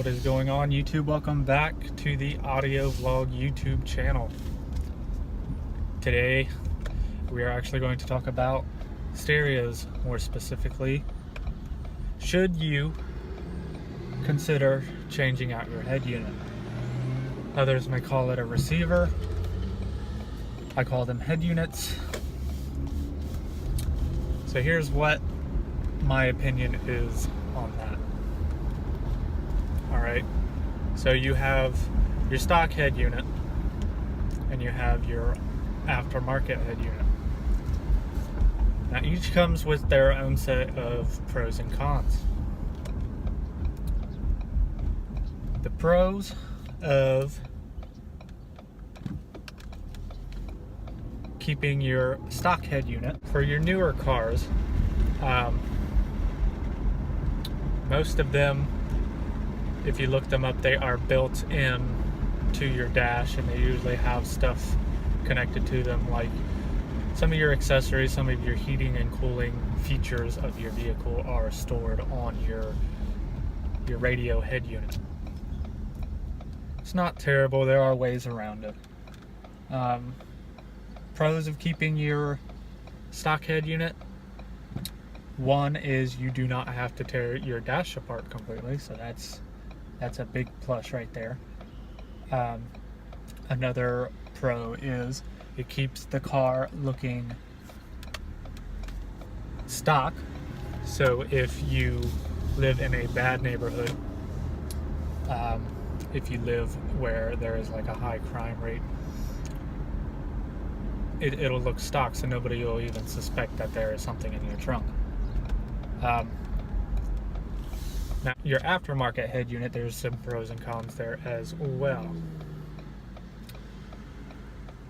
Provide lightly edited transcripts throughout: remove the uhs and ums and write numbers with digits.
What is going on, YouTube? Welcome back to the audio vlog YouTube channel. Today we are actually going to talk about stereos. More specifically, should you consider changing out your head unit? Others may call it a receiver. I call them head units. So here's what my opinion is on that. Alright, so you have your stock head unit and you have your aftermarket head unit. Now each comes with their own set of pros and cons. The pros of keeping your stock head unit for your newer cars, most of them, if you look them up, they are built in to your dash, and they usually have stuff connected to them, like some of your accessories, some of your heating and cooling features of your vehicle are stored on your radio head unit. It's not terrible. There are ways around it. Pros of keeping your stock head unit: one is you do not have to tear your dash apart completely, so that's a big plus right there. Another pro is it keeps the car looking stock. So if you live in a bad neighborhood, if you live where there is like a high crime rate, it'll look stock, so nobody will even suspect that there is something in your trunk. Now, your aftermarket head unit, there's some pros and cons there as well.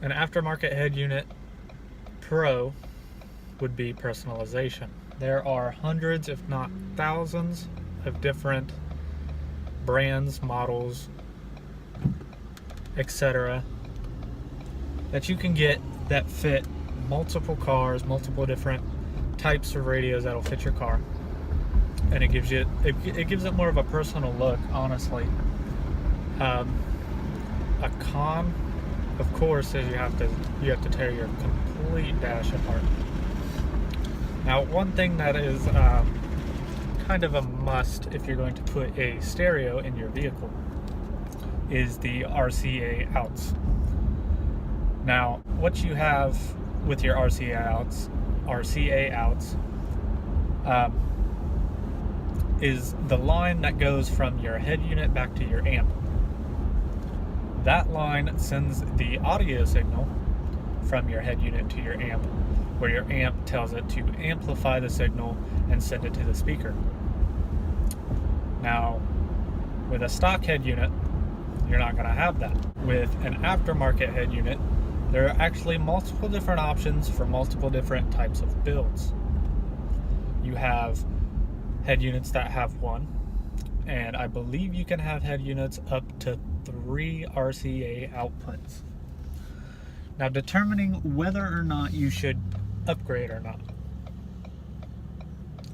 An aftermarket head unit pro would be personalization. There are hundreds, if not thousands, of different brands, models, etc. that you can get that fit multiple cars, multiple different types of radios that'll fit your car. And it gives it more of a personal look, honestly. A con, of course, is you have to tear your complete dash apart. Now, one thing that is kind of a must if you're going to put a stereo in your vehicle is the RCA outs. Now, what you have with your RCA outs is the line that goes from your head unit back to your amp. That line sends the audio signal from your head unit to your amp, where your amp tells it to amplify the signal and send it to the speaker. Now, with a stock head unit, you're not going to have that. With an aftermarket head unit, there are actually multiple different options for multiple different types of builds. You have head units that have one, and I believe you can have head units up to 3 RCA outputs. Now, determining whether or not you should upgrade or not.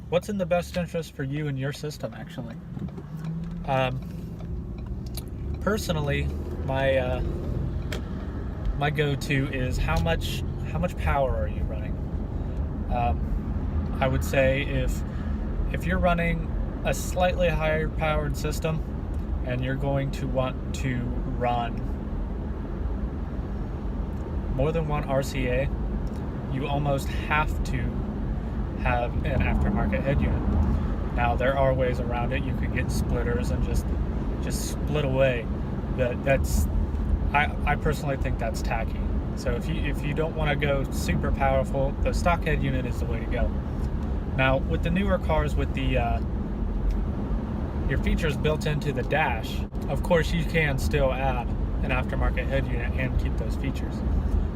What's in the best interest for you and your system, actually? Personally, my go-to is how much power are you running? I would say if you're running a slightly higher powered system and you're going to want to run more than one RCA, you almost have to have an aftermarket head unit. Now, there are ways around it. You could get splitters and just split away, but I personally think that's tacky. So if you don't want to go super powerful, the stock head unit is the way to go. Now, with the newer cars with the your features built into the dash, of course you can still add an aftermarket head unit and keep those features.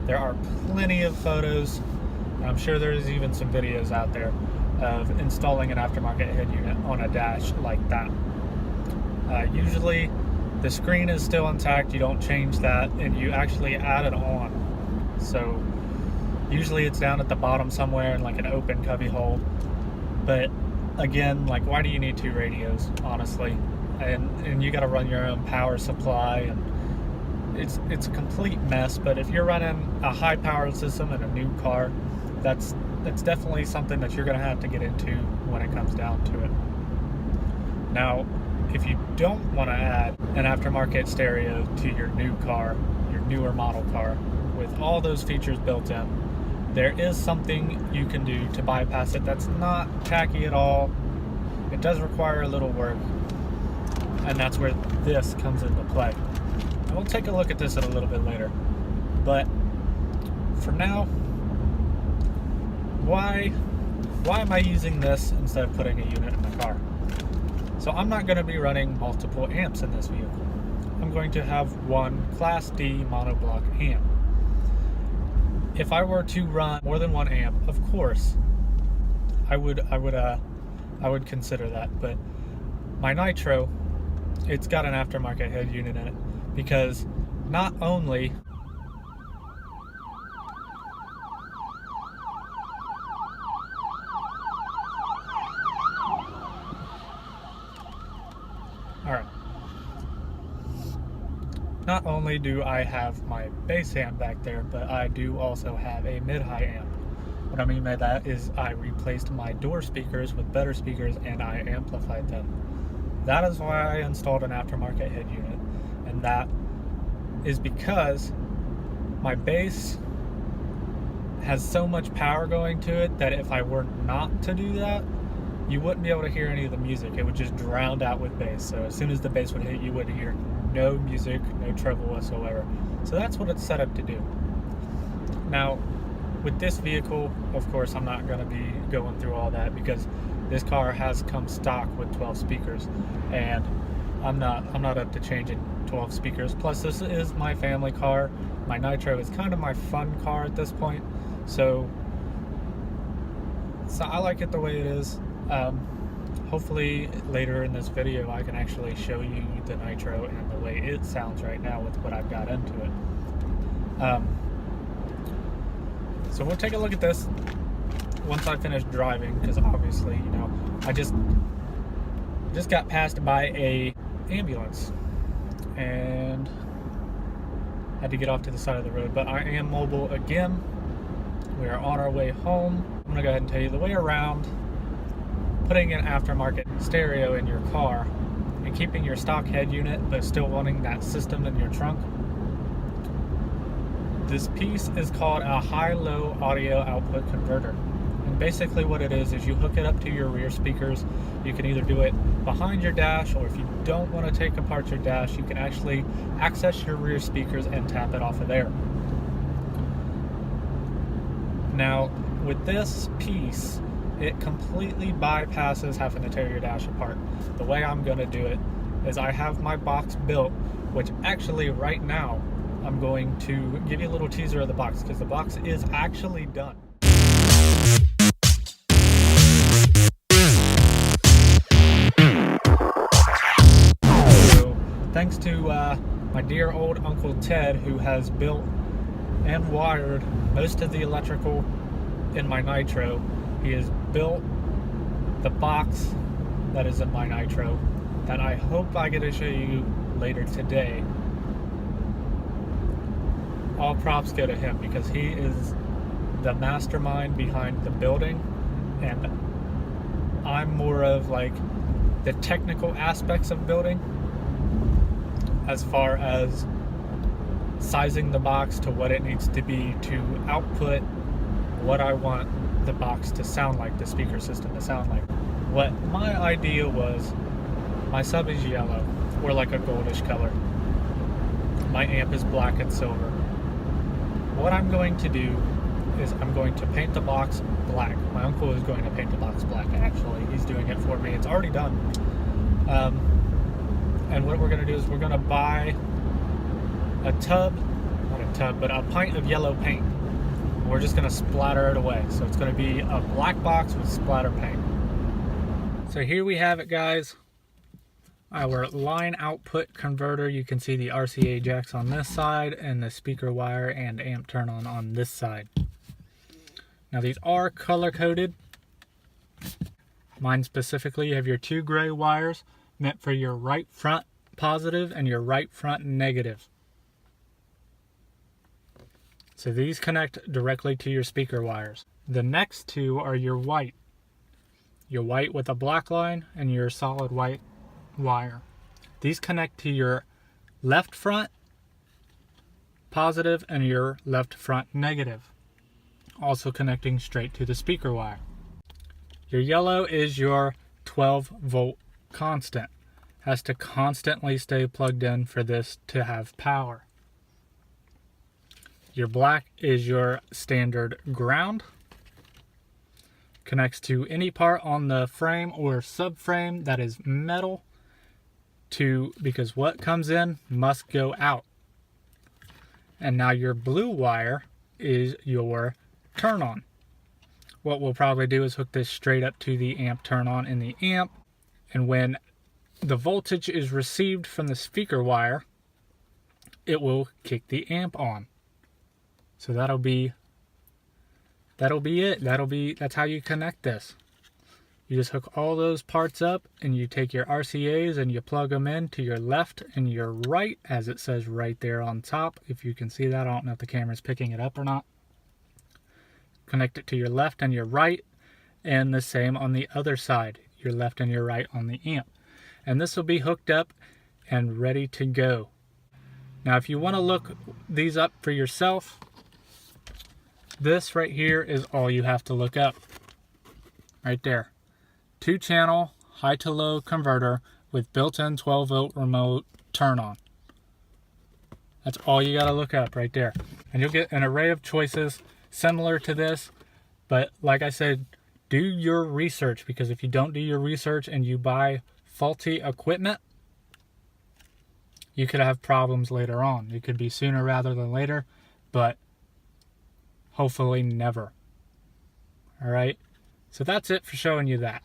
There are plenty of photos, and I'm sure there's even some videos out there of installing an aftermarket head unit on a dash like that. Usually the screen is still intact, you don't change that, and you actually add it on. So usually it's down at the bottom somewhere in like an open cubby hole. But again, like, why do you need 2 radios, honestly? and you got to run your own power supply, and it's a complete mess. But if you're running a high powered system in a new car, that's definitely something that you're going to have to get into when it comes down to it. Now, if you don't want to add an aftermarket stereo to your new car, your newer model car, with all those features built in, there is something you can do to bypass it that's not tacky at all. It does require a little work, and that's where this comes into play. And we'll take a look at this a little bit later. But for now, why am I using this instead of putting a unit in the car? So I'm not going to be running multiple amps in this vehicle. I'm going to have one Class D monoblock amp. If I were to run more than one amp, of course, I would consider that. But my Nitro, it's got an aftermarket head unit in it, because not only Not only do I have my bass amp back there, but I do also have a mid-high amp. What I mean by that is I replaced my door speakers with better speakers and I amplified them. That is why I installed an aftermarket head unit, and that is because my bass has so much power going to it that if I were not to do that, you wouldn't be able to hear any of the music. It would just drown out with bass. So as soon as the bass would hit, you would hear no music, no treble whatsoever. So that's what it's set up to do. Now, with this vehicle, of course, I'm not going to be going through all that, because this car has come stock with 12 speakers, and I'm not up to changing 12 speakers. Plus, this is my family car. My Nitro is kind of my fun car at this point, so I like it the way it is. Hopefully later in this video I can actually show you the Nitro and the way it sounds right now with what I've got into it. So we'll take a look at this once I finish driving, because obviously, you know, I just got passed by a ambulance and had to get off to the side of the road. But I am mobile again. We are on our way home. I'm gonna go ahead and tell you the way around putting an aftermarket stereo in your car and keeping your stock head unit but still wanting that system in your trunk. This piece is called a high-low audio output converter, and basically what it is you hook it up to your rear speakers. You can either do it behind your dash, or if you don't want to take apart your dash, you can actually access your rear speakers and tap it off of there. Now with this piece, it completely bypasses having to tear your dash apart. The way I'm going to do it is I have my box built, which actually right now I'm going to give you a little teaser of the box, because the box is actually done. So thanks to my dear old Uncle Ted, who has built and wired most of the electrical in my Nitro. He has built the box that is in my Nitro that I hope I get to show you later today. All props go to him, because he is the mastermind behind the building, and I'm more of like the technical aspects of building, as far as sizing the box to what it needs to be to output what I want the box to sound like, the speaker system to sound like. What my idea was, my sub is yellow, or like a goldish color. My amp is black and silver. What I'm going to do is I'm going to paint the box black. My uncle is going to paint the box black, actually. He's doing it for me. It's already done. And what we're going to do is we're going to buy a tub, not a tub, but a pint of yellow paint. We're just going to splatter it away. So it's going to be a black box with splatter paint. So here we have it, guys. Our line output converter. You can see the RCA jacks on this side and the speaker wire and amp turn on this side. Now these are color coded. Mine specifically, you have your two gray wires meant for your right front positive and your right front negative. So these connect directly to your speaker wires. The next two are your white. Your white with a black line and your solid white wire. These connect to your left front positive and your left front negative. Also connecting straight to the speaker wire. Your yellow is your 12-volt constant. Has to constantly stay plugged in for this to have power. Your black is your standard ground. Connects to any part on the frame or subframe that is metal, because what comes in must go out. And now your blue wire is your turn on. What we'll probably do is hook this straight up to the amp turn on in the amp, and when the voltage is received from the speaker wire, it will kick the amp on. So that'll be it. That's how you connect this. You just hook all those parts up and you take your RCAs and you plug them in to your left and your right, as it says right there on top. If you can see that, I don't know if the camera's picking it up or not. Connect it to your left and your right, and the same on the other side, your left and your right on the amp. And this will be hooked up and ready to go. Now if you want to look these up for yourself, this right here is all you have to look up. Right there. 2-channel high to low converter with built-in 12-volt remote turn on. That's all you got to look up right there. And you'll get an array of choices similar to this, but like I said, do your research, because if you don't do your research and you buy faulty equipment, you could have problems later on. It could be sooner rather than later, but hopefully never. All right, so that's it for showing you that.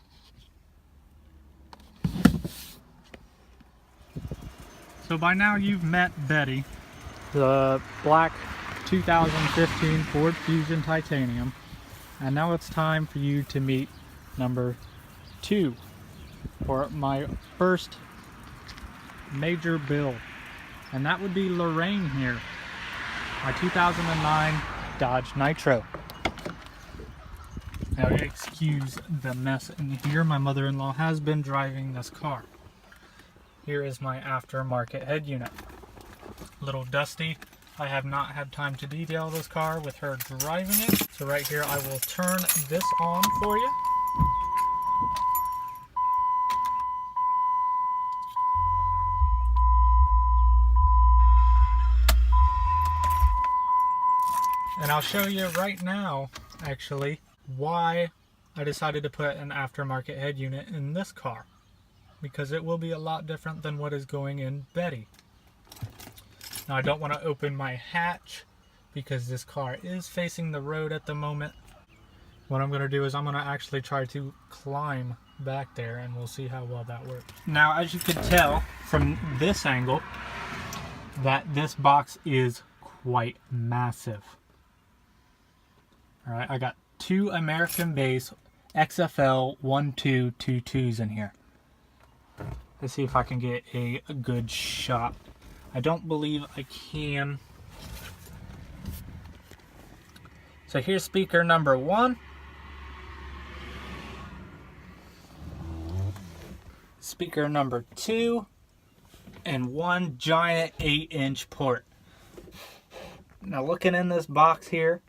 So by now you've met Betty, the black 2015 Ford Fusion Titanium, and now it's time for you to meet number 2 for my first major build, and that would be Lorraine here, my 2009 Dodge Nitro. Now excuse the mess in here, my mother-in-law has been driving this car. Here is my aftermarket head unit. A little dusty. I have not had time to detail this car with her driving it. So right here I will turn this on for you. And I'll show you right now, actually, why I decided to put an aftermarket head unit in this car. Because it will be a lot different than what is going in Betty. Now I don't want to open my hatch because this car is facing the road at the moment. What I'm going to do is I'm going to actually try to climb back there, and we'll see how well that works. Now as you can tell from this angle that this box is quite massive. Alright, I got 2 American base XFL 1222s in here. Let's see if I can get a good shot. I don't believe I can. So here's speaker number 1. Speaker number 2. And 1 giant 8-inch port. Now looking in this box here,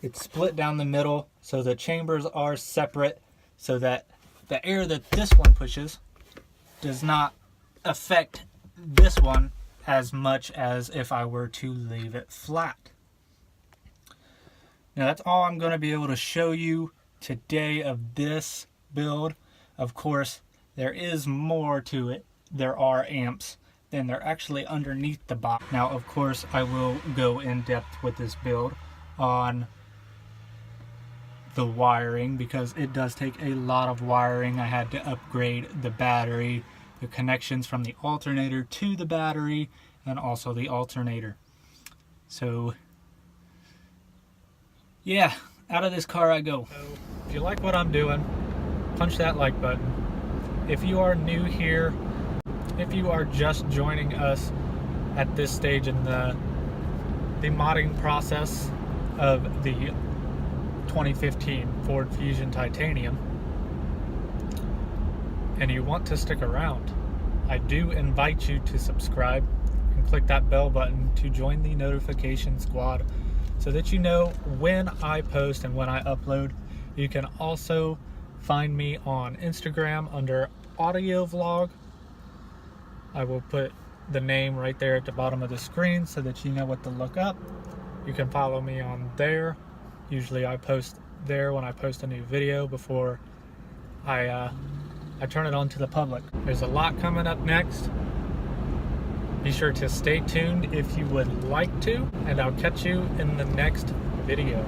it's split down the middle, so the chambers are separate, so that the air that this one pushes does not affect this one as much as if I were to leave it flat. Now that's all I'm going to be able to show you today of this build. Of course, there is more to it. There are amps, then they're actually underneath the box. Now of course I will go in depth with this build on the wiring, because it does take a lot of wiring. I had to upgrade the battery, the connections from the alternator to the battery, and also the alternator. So yeah, out of this car I go. So if you like what I'm doing, punch that like button. if you are new here, if you are just joining us at this stage in the modding process of the 2015 Ford Fusion Titanium, and you want to stick around, I do invite you to subscribe and click that bell button to join the notification squad so that you know when I post and when I upload. You can also find me on Instagram under audio vlog. I will put the name right there at the bottom of the screen so that you know what to look up. You can follow me on there. Usually I post there when I post a new video before I turn it on to the public. There's a lot coming up next. Be sure to stay tuned if you would like to, and I'll catch you in the next video.